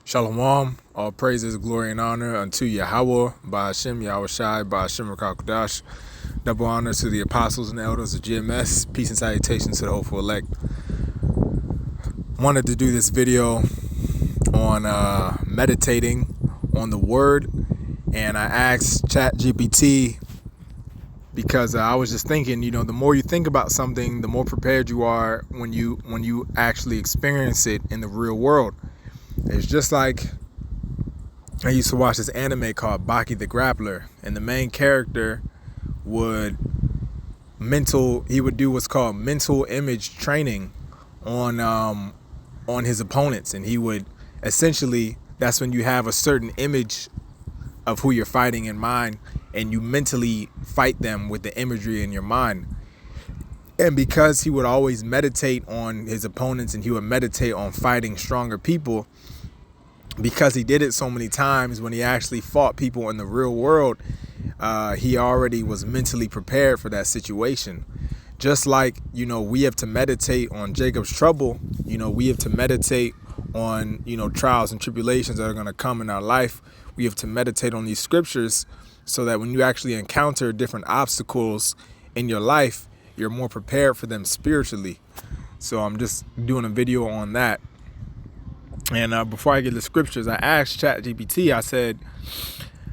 Shalom, all praises, glory, and honor unto Yahweh, by Hashem, Yahweh Shai, by Hashem, Rakakadash. Double honor to the apostles and elders of GMS. Peace and salutations to the hopeful elect. Wanted to do this video on meditating on the word, and I asked ChatGPT because I was just thinking, the more you think about something, the more prepared you are when you actually experience it in the real world. It's just like I used to watch this anime called Baki the Grappler, and the main character would do what's called mental image training on his opponents, and he would essentially, that's when you have a certain image of who you're fighting in mind, and you mentally fight them with the imagery in your mind. And because he would always meditate on his opponents and he would meditate on fighting stronger people, because he did it so many times, when he actually fought people in the real world, he already was mentally prepared for that situation. Just like, we have to meditate on Jacob's trouble, we have to meditate on, trials and tribulations that are going to come in our life. We have to meditate on these scriptures so that when you actually encounter different obstacles in your life, you're more prepared for them spiritually. So I'm just doing a video on that. And before I get to scriptures, I asked ChatGPT, I said,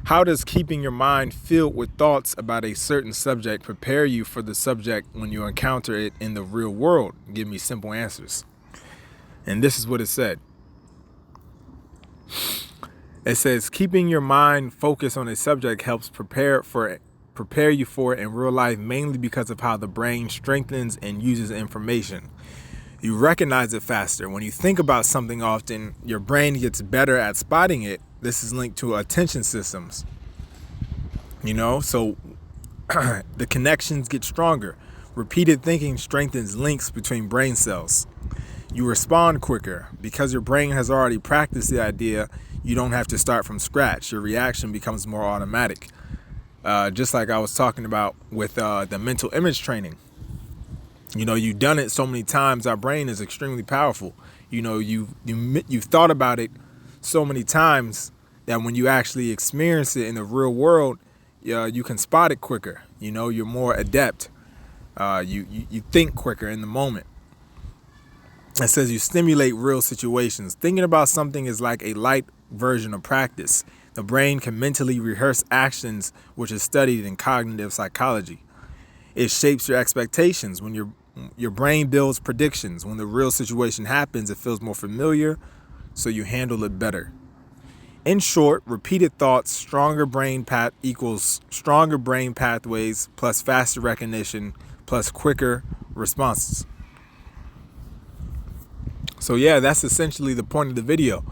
how does keeping your mind filled with thoughts about a certain subject prepare you for the subject when you encounter it in the real world? Give me simple answers. And this is what it said. It says, keeping your mind focused on a subject helps prepare you for it in real life, mainly because of how the brain strengthens and uses information. You recognize it faster. When you think about something often, your brain gets better at spotting it. This is linked to attention systems. So the connections get stronger. Repeated thinking strengthens links between brain cells. You respond quicker. Because your brain has already practiced the idea, you don't have to start from scratch. Your reaction becomes more automatic. Just like I was talking about with the mental image training. You've done it so many times. Our brain is extremely powerful. You've thought about it so many times that when you actually experience it in the real world, you can spot it quicker. You're more adept. You think quicker in the moment. It says you stimulate real situations. Thinking about something is like a light version of practice. The brain can mentally rehearse actions, which is studied in cognitive psychology. It shapes your expectations. When your brain builds predictions, when the real situation happens, it feels more familiar, so you handle it better. In short, repeated thoughts, stronger brain pathways plus faster recognition plus quicker responses. So yeah, that's essentially the point of the video.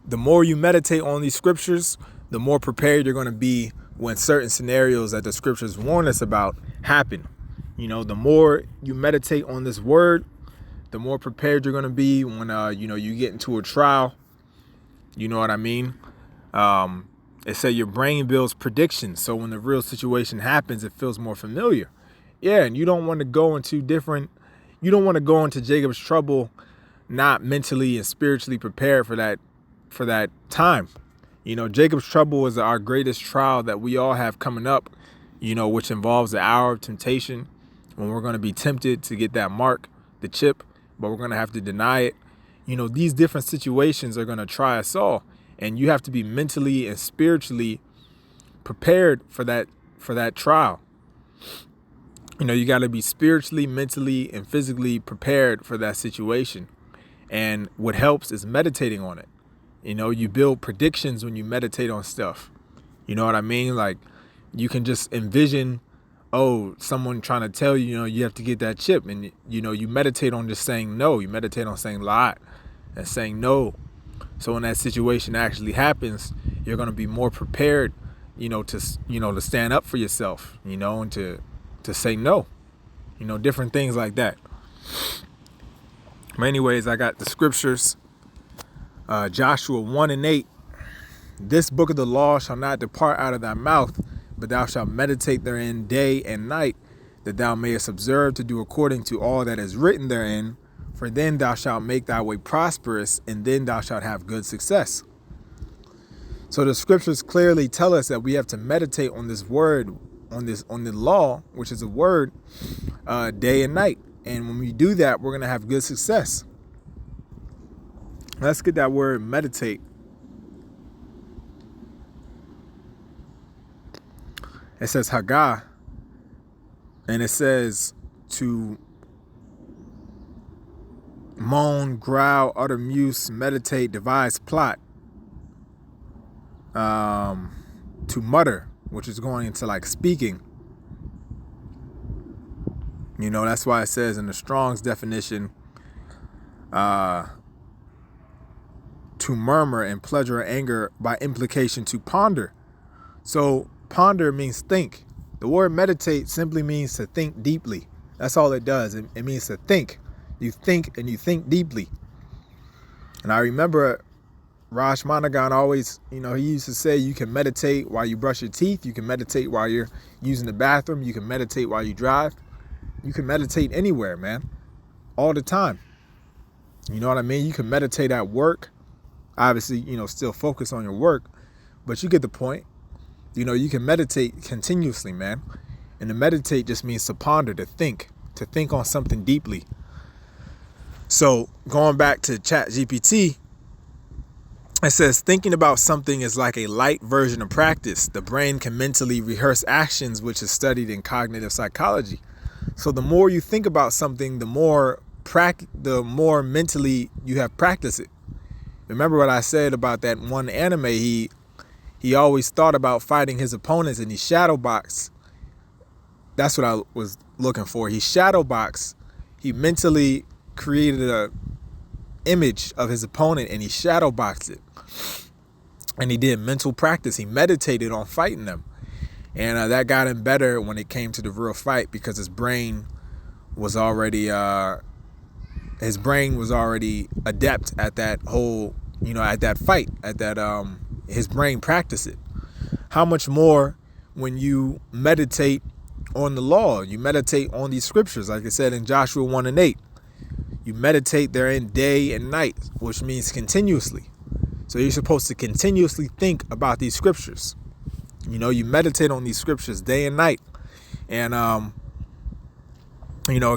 The more you meditate on these scriptures, the more prepared you're going to be when certain scenarios that the scriptures warn us about happen. The more you meditate on this word, the more prepared you're going to be when, you get into a trial. You know what I mean? It said your brain builds predictions. So when the real situation happens, it feels more familiar. Yeah. And you don't want to go into Jacob's trouble not mentally and spiritually prepared for that time. Jacob's trouble is our greatest trial that we all have coming up, which involves the hour of temptation, when we're going to be tempted to get that mark, the chip, but we're going to have to deny it. These different situations are going to try us all, and you have to be mentally and spiritually prepared for that trial. You got to be spiritually, mentally, and physically prepared for that situation. And what helps is meditating on it. You build predictions when you meditate on stuff. You know what I mean? Like, you can just envision, someone trying to tell you, you have to get that chip. And, you meditate on just saying no. You meditate on saying lie and saying no. So when that situation actually happens, you're going to be more prepared, to stand up for yourself, and to say no, different things like that. But anyways, I got the scriptures. Joshua 1:8. This book of the law shall not depart out of thy mouth, but thou shalt meditate therein day and night, that thou mayest observe to do according to all that is written therein. For then thou shalt make thy way prosperous, and then thou shalt have good success. So the scriptures clearly tell us that we have to meditate on this word, on the law, which is a word, day and night. And when we do that, we're going to have good success. Let's get that word meditate. It says Haggah, and it says to moan, growl, utter muse, meditate, devise, plot. To mutter, which is going into like speaking. You know, that's why it says in the Strong's definition, to murmur and pleasure or anger, by implication to ponder. So ponder means think. The word meditate simply means to think deeply. That's all it does. It means to think. You think and you think deeply. And I remember Raj Managan always, he used to say you can meditate while you brush your teeth. You can meditate while you're using the bathroom. You can meditate while you drive. You can meditate anywhere, man. All the time. You know what I mean? You can meditate at work. Obviously, still focus on your work. But you get the point. You can meditate continuously, man. And to meditate just means to ponder, to think on something deeply. So going back to ChatGPT, it says thinking about something is like a light version of practice. The brain can mentally rehearse actions, which is studied in cognitive psychology. So the more you think about something, the more mentally you have practiced it. Remember what I said about that one anime? He always thought about fighting his opponents, and he shadowboxed. That's what I was looking for. He shadowboxed. He mentally created a image of his opponent, and he shadowboxed it. And he did mental practice. He meditated on fighting them. And that got him better when it came to the real fight, because his brain was already adept at that whole, at that fight, at that, his brain practiced it. How much more when you meditate on the law, you meditate on these scriptures, like I said in Joshua 1:8. You meditate therein day and night, which means continuously. So you're supposed to continuously think about these scriptures. You meditate on these scriptures day and night. And,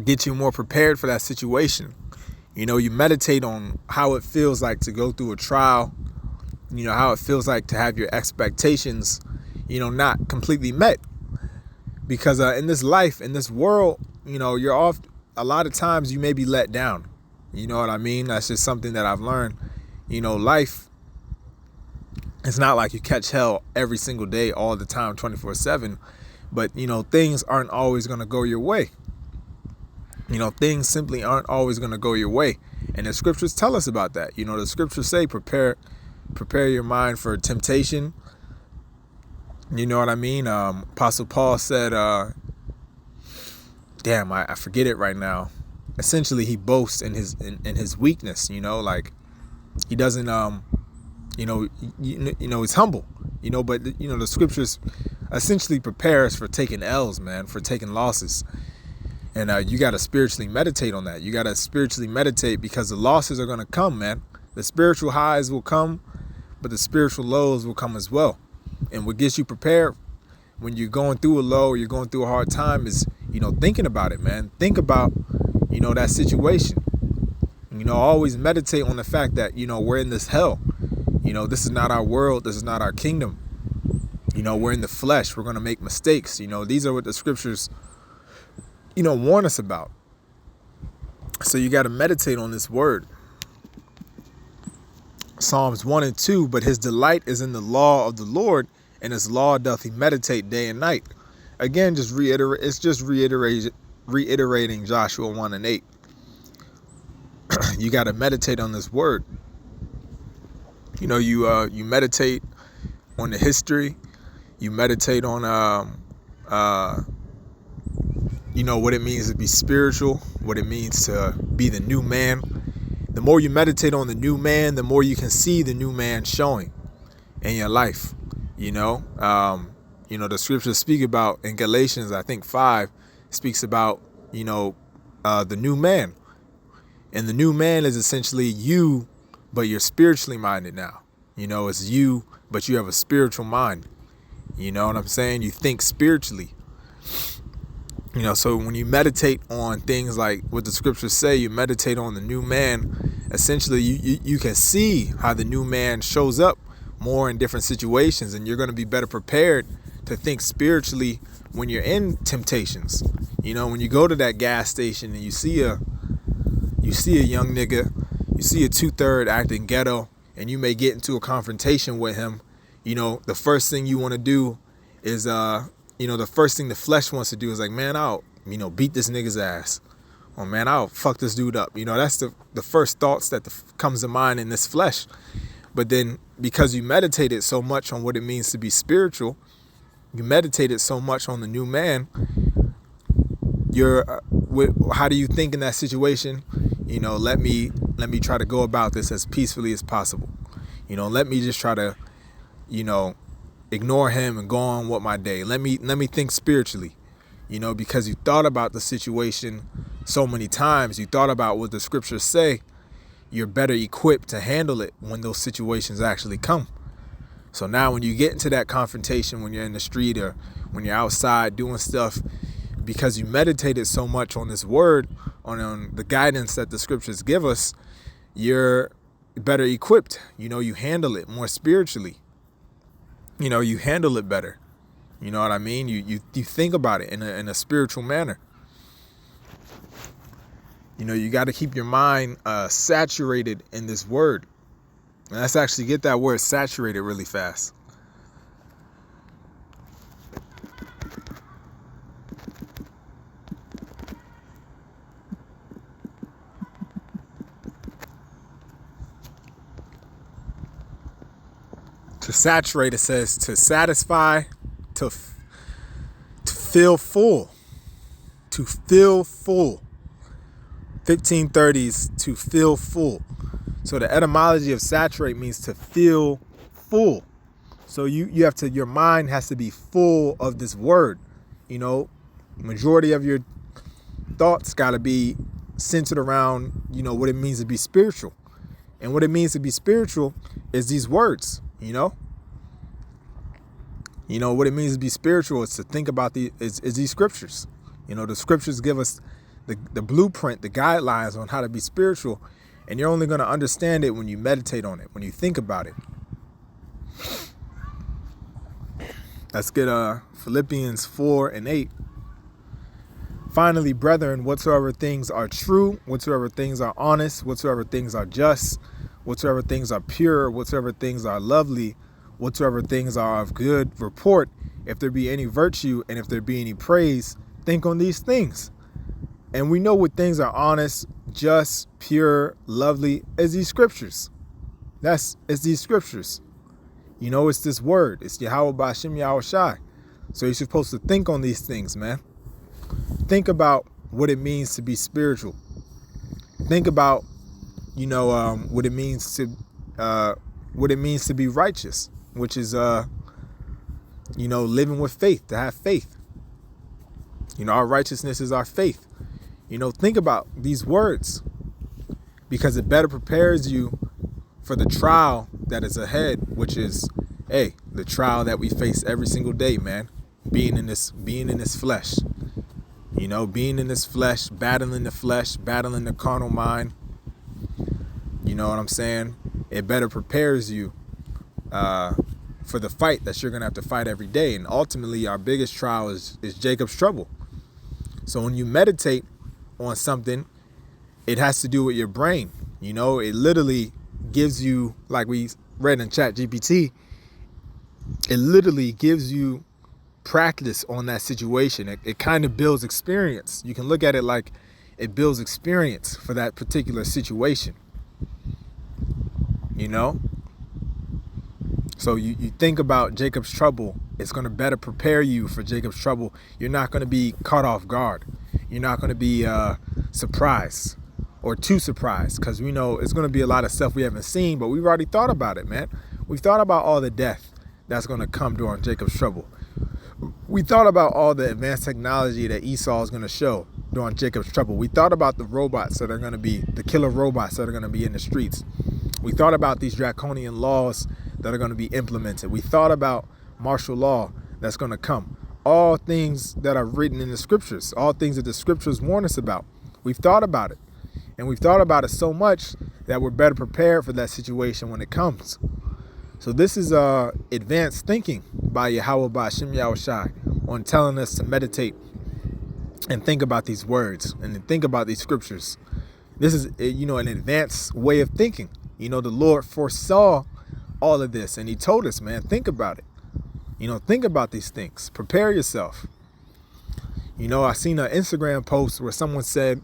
get you more prepared for that situation. You meditate on how it feels like to go through a trial. How it feels like to have your expectations, not completely met. Because in this life, in this world, you're off. A lot of times you may be let down. You know what I mean? That's just something that I've learned. Life, it's not like you catch hell every single day, all the time, 24/7. But, things aren't always going to go your way. Things simply aren't always going to go your way. And the scriptures tell us about that. The scriptures say, prepare your mind for temptation. You know what I mean? Apostle Paul said, I forget it right now. Essentially, he boasts in his weakness. Like he doesn't, he's humble. But the scriptures essentially prepare us for taking L's, man, for taking losses. And you got to spiritually meditate on that. You got to spiritually meditate, because the losses are going to come, man. The spiritual highs will come, but the spiritual lows will come as well. And what gets you prepared when you're going through a low or you're going through a hard time is, thinking about it, man. Think about, that situation. Always meditate on the fact that, we're in this hell. This is not our world. This is not our kingdom. We're in the flesh. We're going to make mistakes. These are what the scriptures, warn us about. So you got to meditate on this word. Psalms 1:2, but his delight is in the law of the Lord, and his law doth he meditate day and night. Again, it's just reiterating Joshua 1:8. You got to meditate on this word. You meditate on the history. You meditate on what it means to be spiritual, what it means to be the new man. The more you meditate on the new man, the more you can see the new man showing in your life. The scriptures speak about in Galatians, I think 5, speaks about, the new man. And the new man is essentially you, but you're spiritually minded now. It's you, but you have a spiritual mind. You know what I'm saying? You think spiritually. So when you meditate on things like what the scriptures say, you meditate on the new man, essentially you can see how the new man shows up more in different situations, and you're going to be better prepared to think spiritually when you're in temptations. When you go to that gas station and you see a young nigga, you see a 2/3 acting ghetto, and you may get into a confrontation with him, the first thing you want to do is the first thing the flesh wants to do is like, man, I'll, beat this nigga's ass. Or man, I'll fuck this dude up. That's the first thoughts that comes to mind in this flesh. But then because you meditated so much on what it means to be spiritual, you meditated so much on the new man, how do you think in that situation? Let me try to go about this as peacefully as possible. Let me just try to, ignore him and go on with my day. Let me think spiritually, because you thought about the situation so many times. You thought about what the scriptures say. You're better equipped to handle it when those situations actually come. So now when you get into that confrontation, when you're in the street or when you're outside doing stuff, because you meditated so much on this word, on the guidance that the scriptures give us, you're better equipped. You handle it more spiritually. You handle it better. You know what I mean? You think about it in a spiritual manner. You got to keep your mind saturated in this word. And let's actually get that word saturated really fast. To saturate, it says to satisfy, to fill full. To fill full. 1530s, to fill full. So the etymology of saturate means to fill full. So you have to, your mind has to be full of this word. Majority of your thoughts got to be centered around, what it means to be spiritual. And what it means to be spiritual is these words. What it means to be spiritual is to think about these scriptures. The scriptures give us the blueprint, the guidelines on how to be spiritual, and you're only going to understand it when you meditate on it, when you think about it. Let's get Philippians 4:8. Finally, brethren, whatsoever things are true, whatsoever things are honest, whatsoever things are just, whatsoever things are pure, whatsoever things are lovely, whatsoever things are of good report, if there be any virtue and if there be any praise, think on these things. And we know what things are honest, just, pure, lovely, is these scriptures. It's these scriptures. It's this word. It's Yahweh B'Hashem Yahweh Shai. So you're supposed to think on these things, man. Think about what it means to be spiritual. Think about, what it means to be righteous, which is, living with faith, to have faith. Our righteousness is our faith. Think about these words, because it better prepares you for the trial that is ahead, which is, the trial that we face every single day, man. Being in this flesh, being in this flesh, battling the carnal mind. You know what I'm saying? It better prepares you for the fight that you're going to have to fight every day. And ultimately, our biggest trial is Jacob's trouble. So when you meditate on something, it has to do with your brain. It literally gives you, like we read in ChatGPT, it literally gives you practice on that situation. It kind of builds experience. You can look at it like it builds experience for that particular situation. So you think about Jacob's trouble, it's going to better prepare you for Jacob's trouble. You're not going to be caught off guard. You're not going to be surprised or too surprised, because we know it's going to be a lot of stuff we haven't seen, but we've already thought about it, man. We've thought about all the death that's going to come during Jacob's trouble. We thought about all the advanced technology that Esau is going to show during Jacob's trouble. We thought about the robots that are going to be, the killer robots that are going to be in the streets. We thought about these draconian laws that are going to be implemented. We thought about martial law that's going to come. All things that are written in the scriptures, all things that the scriptures warn us about. We've thought about it. And we've thought about it so much that we're better prepared for that situation when it comes. So this is advanced thinking by Yahweh Ba'Shem Yahushai on telling us to meditate and think about these words and to think about these scriptures. This is, an advanced way of thinking. The Lord foresaw all of this, and he told us, man, think about it. Think about these things. Prepare yourself. I seen an Instagram post where someone said,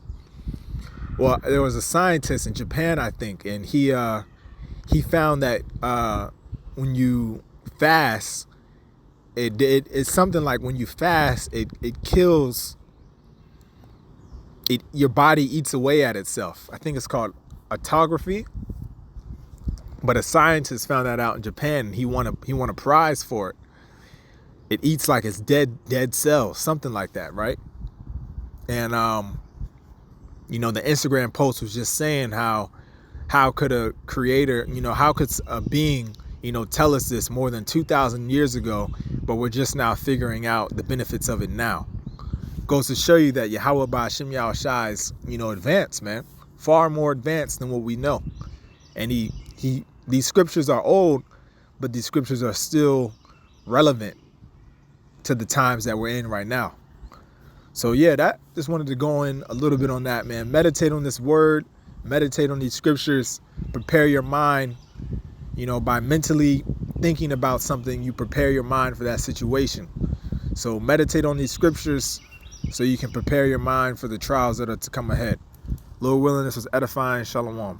well, there was a scientist in Japan, I think, and he found that when you fast, it's something like when you fast, it kills, your body eats away at itself. I think it's called autophagy. But a scientist found that out in Japan, and he won a prize for it. It eats like it's dead cells, something like that, right? And the Instagram post was just saying how could a creator, how could a being, tell us this more than 2,000 years ago, but we're just now figuring out the benefits of it now. Goes to show you that Yahweh Ba'Shem Yahushai is, advanced, man, far more advanced than what we know. And these scriptures are old, but these scriptures are still relevant to the times that we're in right now. So yeah, just wanted to go in a little bit on that, man. Meditate on this word, meditate on these scriptures, prepare your mind, by mentally thinking about something, you prepare your mind for that situation. So meditate on these scriptures so you can prepare your mind for the trials that are to come ahead. Lord willing, this was edifying. Shalom.